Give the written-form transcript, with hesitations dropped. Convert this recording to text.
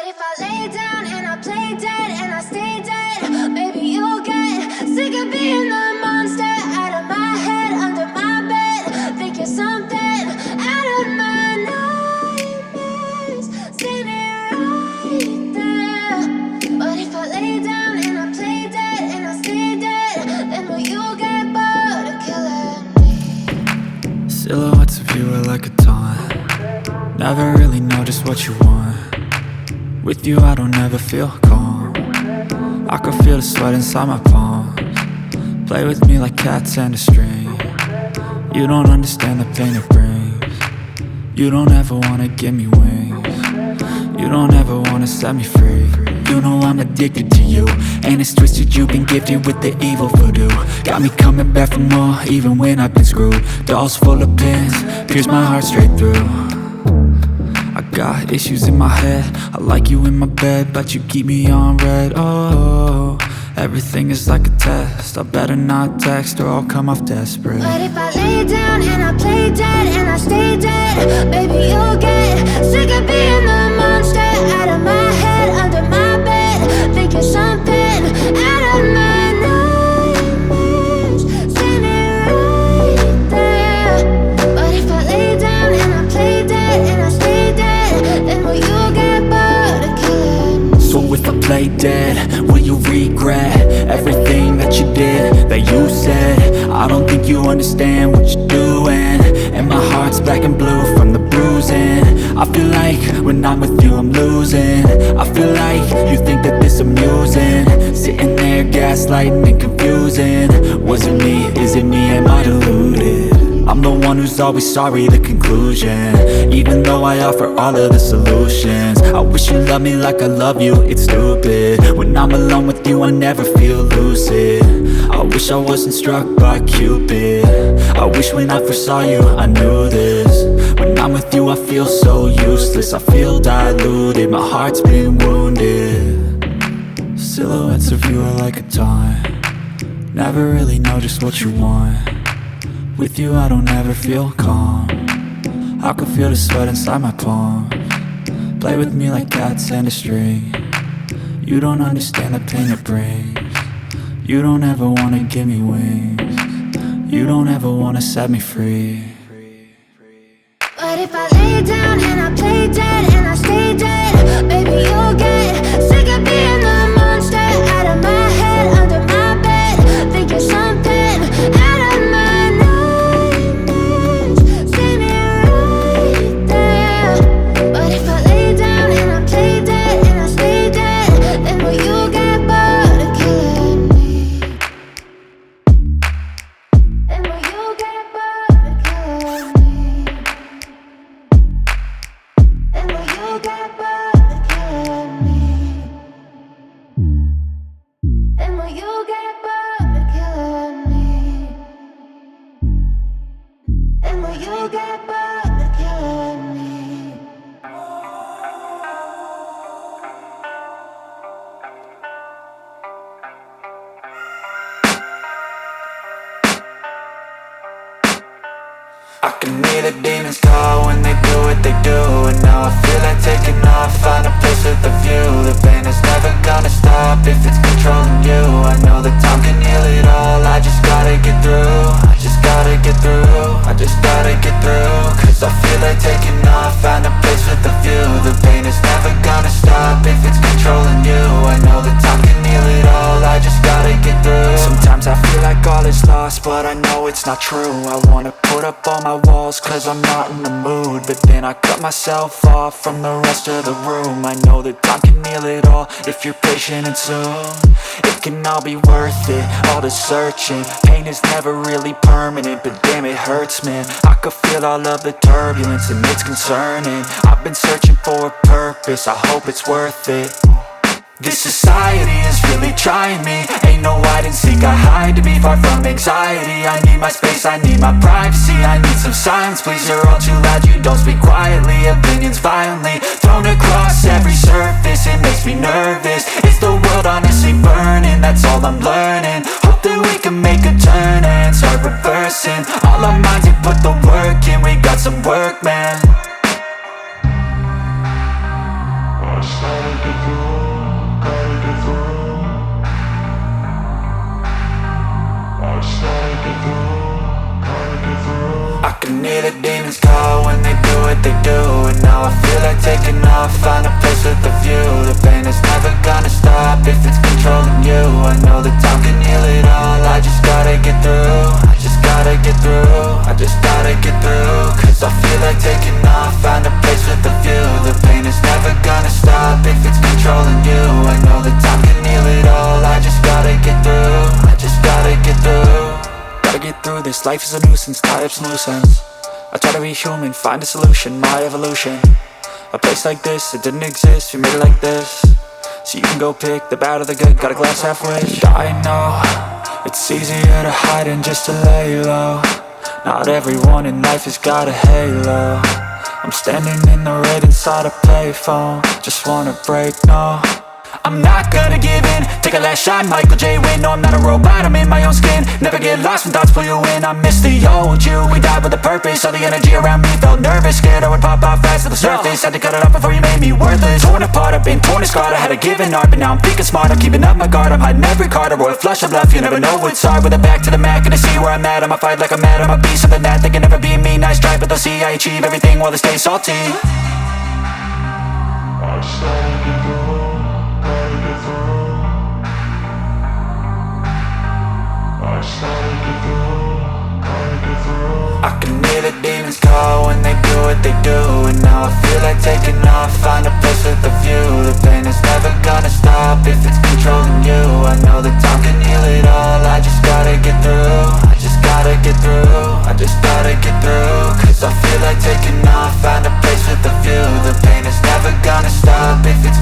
if I lay down and I play dead and I stay dead, maybe you'll get sick of being the monster out of my head, under my bed. Think you're something out of my nightmares, standing right there. But if I lay down and I play dead and I stay dead, then will you get bored of killing me? Silhouettes of you are like a taunt. Never really know just what you want. With you I don't ever feel calm. I can feel the sweat inside my palms. Play with me like cats and a string. You don't understand the pain it brings. You don't ever wanna give me wings. You don't ever wanna set me free. You know I'm addicted to you, and it's twisted, you've been gifted with the evil voodoo. Got me coming back for more, even when I've been screwed. Dolls full of pins, pierce my heart straight through. I got issues in my head, I like you in my bed, but you keep me on red. Oh, everything is like a test, I better not text or I'll come off desperate. But if I lay down and I play dead and I stay dead, baby you'll get sick of being the monster out of my head, under my bed. Think you're something out of my nightmares, standing right there. But if I lay down and I play dead and I stay dead, then will you get bored of killing me? So if I play dead, will you regret everything that you did, that you said? I don't think you understand what you're doing, and my heart's black and blue from the bruising. I feel like when I'm with you I'm losing. I feel like you think that this amusing, sitting there gaslighting and confusing. Was it me? Is it me? Am I deluded? I'm the one who's always sorry, the conclusion, even though I offer all of the solutions. I wish you loved me like I love you, it's stupid. When I'm alone with you I never feel lucid. I wish I wasn't struck by Cupid. I wish when I first saw you I knew this. When I'm with you I feel so useless, I feel diluted, my heart's been wounded. Silhouettes of you are like a taunt. Never really know just what you want. With you I don't ever feel calm. I can feel the sweat inside my palms. Play with me like cats and a string. You don't understand the pain it brings. You don't ever wanna give me wings. You don't ever wanna set me free. But if I lay down and I play dead and I stay dead, baby you'll get sick of being the monster out of my head, under my bed. Think you're something out of my nightmares, standing right there. But if I lay down and I play dead and I stay dead, then will you get bored of killing me? Then will you get bored of killing me? Then will you get bored of killing me? Then will you get bored of killing me? Then will you get bored of killing me? I can hear the demons call when they do what they do, and now I feel like taking off, find a place with a view. The pain is never gonna stop if it's controlling you. I know that time can heal it all, I just gotta get through. I just gotta get through, I just gotta get through. Cause I feel like taking off, find a place with a view. The pain is never gonna stop if it's controlling you. I know that time can heal it all, I just gotta get through. Sometimes I feel like all is lost, but I know it's not true. I wanna put up all my walls cause I'm not in the mood, but then I cut myself off from the rest of the room. I know that time can heal it all if you're patient, and soon it can all be worth it, all the searching. Pain is never really permanent, but damn it hurts, man. I could feel all of the turbulence and it's concerning. I've been searching for a purpose, I hope it's worth it. This society is really trying me. Ain't no hide and seek, I hide to be far from anxiety. I need my space, I need my privacy, I need some silence, please. You're all too loud, you don't speak quietly. Opinions violently thrown across every surface, it makes me nervous. Is the world honestly burning? That's all I'm learning. Hope that we can make a turn and start reversing all our minds and put the work in. We got some work, man. I can hear the demons call when they do what they do. And now I feel like taking off, find a place with a view. The pain is never gonna stop if it's controlling you. I know that time can heal it all, I just gotta get through. I just gotta get through, I just gotta get through. Cause I feel like taking off, find a place with a view. The pain is never gonna stop if it's controlling you. I know that time can heal it all, I just gotta get through. I just gotta get through. Gotta get through this, life is a nuisance, tie up some loose ends. I try to be human, find a solution, my evolution. A place like this, it didn't exist, we made it like this. So you can go pick the bad or the good, got a glass halfway. I know, it's easier to hide than just to lay low. Not everyone in life has got a halo. I'm standing in the red inside a payphone, just wanna break, no. I'm not gonna give in, take a last shot, Michael J. Win. No, I'm not a robot, I'm in my own skin. Never get lost when thoughts pull you in. I miss the old you, we died with a purpose. All the energy around me felt nervous, scared I would pop out fast to the surface. Had to cut it off before you made me worthless. Torn apart, I've been torn and scarred. I had a given art, but now I'm thinking smart. I'm keeping up my guard, I'm hiding every card. A royal flush of bluff, you never know what's hard. With a back to the mat, gonna see where I'm at. I'ma fight like I'm mad, I'ma be something that they can never be me. Nice try, but they'll see I achieve everything while they stay salty. I started to go. I can hear the demons call when they do what they do. And now I feel like taking off, find a place with a view. The pain is never gonna stop if it's controlling you. I know that time can heal it all, I just gotta get through. I just gotta get through, I just gotta get through. Cause I feel like taking off, find a place with a view. The pain is never gonna stop if it's